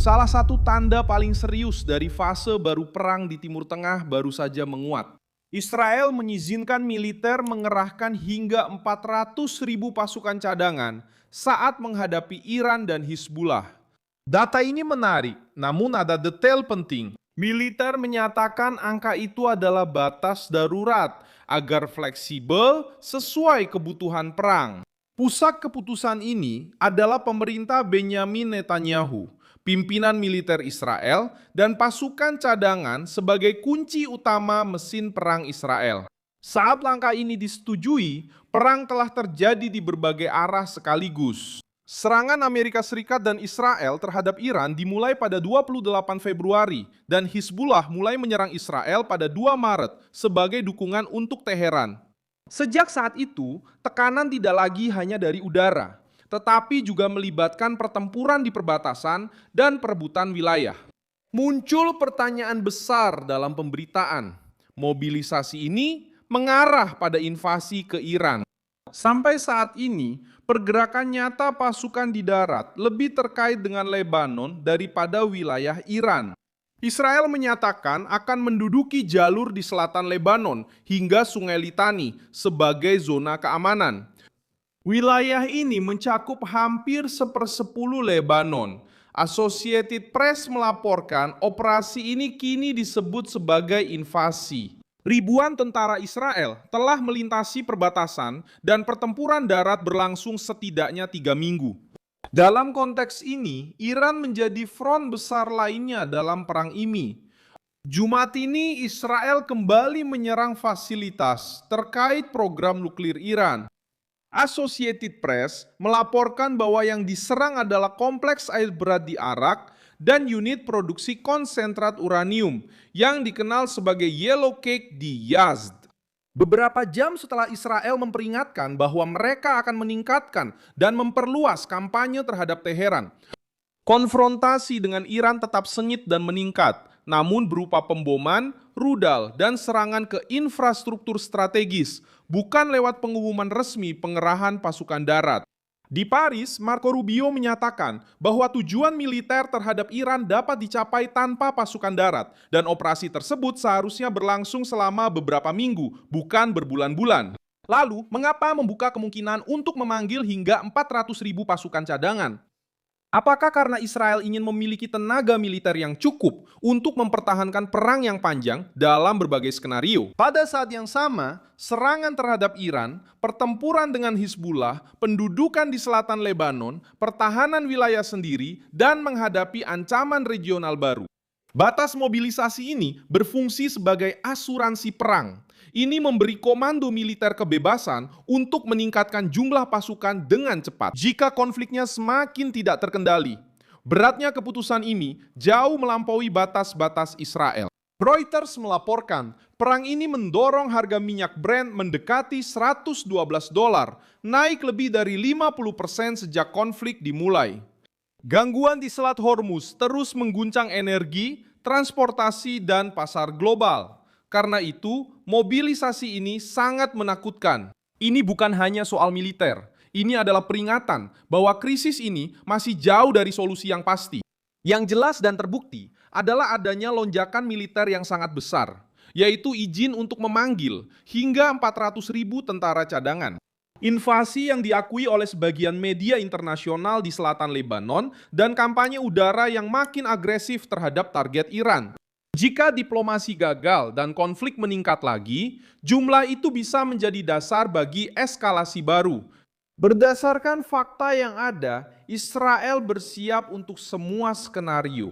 Salah satu tanda paling serius dari fase baru perang di Timur Tengah baru saja menguat. Israel mengizinkan militer mengerahkan hingga 400.000 pasukan cadangan saat menghadapi Iran dan Hizbullah. Data ini menarik, namun ada detail penting. Militer menyatakan angka itu adalah batas darurat agar fleksibel sesuai kebutuhan perang. Pusat keputusan ini adalah pemerintah Benyamin Netanyahu, pimpinan militer Israel, dan pasukan cadangan sebagai kunci utama mesin perang Israel. Saat langkah ini disetujui, perang telah terjadi di berbagai arah sekaligus. Serangan Amerika Serikat dan Israel terhadap Iran dimulai pada 28 Februari dan Hizbullah mulai menyerang Israel pada 2 Maret sebagai dukungan untuk Teheran. Sejak saat itu, tekanan tidak lagi hanya dari udara, tetapi juga melibatkan pertempuran di perbatasan dan perebutan wilayah. Muncul pertanyaan besar dalam pemberitaan. Mobilisasi ini mengarah pada invasi ke Iran. Sampai saat ini, pergerakan nyata pasukan di darat lebih terkait dengan Lebanon daripada wilayah Iran. Israel menyatakan akan menduduki jalur di selatan Lebanon hingga Sungai Litani sebagai zona keamanan. Wilayah ini mencakup hampir 1/10 Lebanon. Associated Press melaporkan operasi ini kini disebut sebagai invasi. Ribuan tentara Israel telah melintasi perbatasan dan pertempuran darat berlangsung setidaknya 3 minggu. Dalam konteks ini, Iran menjadi front besar lainnya dalam perang ini. Jumat ini Israel kembali menyerang fasilitas terkait program nuklir Iran. Associated Press melaporkan bahwa yang diserang adalah kompleks air berat di Arak dan unit produksi konsentrat uranium yang dikenal sebagai Yellow Cake di Yazd. Beberapa jam setelah Israel memperingatkan bahwa mereka akan meningkatkan dan memperluas kampanye terhadap Teheran, konfrontasi dengan Iran tetap sengit dan meningkat, namun berupa pemboman, rudal, dan serangan ke infrastruktur strategis, bukan lewat pengumuman resmi pengerahan pasukan darat. Di Paris, Marco Rubio menyatakan bahwa tujuan militer terhadap Iran dapat dicapai tanpa pasukan darat, dan operasi tersebut seharusnya berlangsung selama beberapa minggu, bukan berbulan-bulan. Lalu, mengapa membuka kemungkinan untuk memanggil hingga 400.000 pasukan cadangan? Apakah karena Israel ingin memiliki tenaga militer yang cukup untuk mempertahankan perang yang panjang dalam berbagai skenario? Pada saat yang sama, serangan terhadap Iran, pertempuran dengan Hizbullah, pendudukan di selatan Lebanon, pertahanan wilayah sendiri, dan menghadapi ancaman regional baru. Batas mobilisasi ini berfungsi sebagai asuransi perang. Ini memberi komando militer kebebasan untuk meningkatkan jumlah pasukan dengan cepat jika konfliknya semakin tidak terkendali. Beratnya keputusan ini jauh melampaui batas-batas Israel. Reuters melaporkan perang ini mendorong harga minyak Brent mendekati $112, naik lebih dari 50% sejak konflik dimulai. Gangguan di Selat Hormuz terus mengguncang energi, transportasi, dan pasar global. Karena itu, mobilisasi ini sangat menakutkan. Ini bukan hanya soal militer. Ini adalah peringatan bahwa krisis ini masih jauh dari solusi yang pasti. Yang jelas dan terbukti adalah adanya lonjakan militer yang sangat besar, yaitu izin untuk memanggil hingga 400.000 tentara cadangan. Invasi yang diakui oleh sebagian media internasional di selatan Lebanon dan kampanye udara yang makin agresif terhadap target Iran. Jika diplomasi gagal dan konflik meningkat lagi, jumlah itu bisa menjadi dasar bagi eskalasi baru. Berdasarkan fakta yang ada, Israel bersiap untuk semua skenario.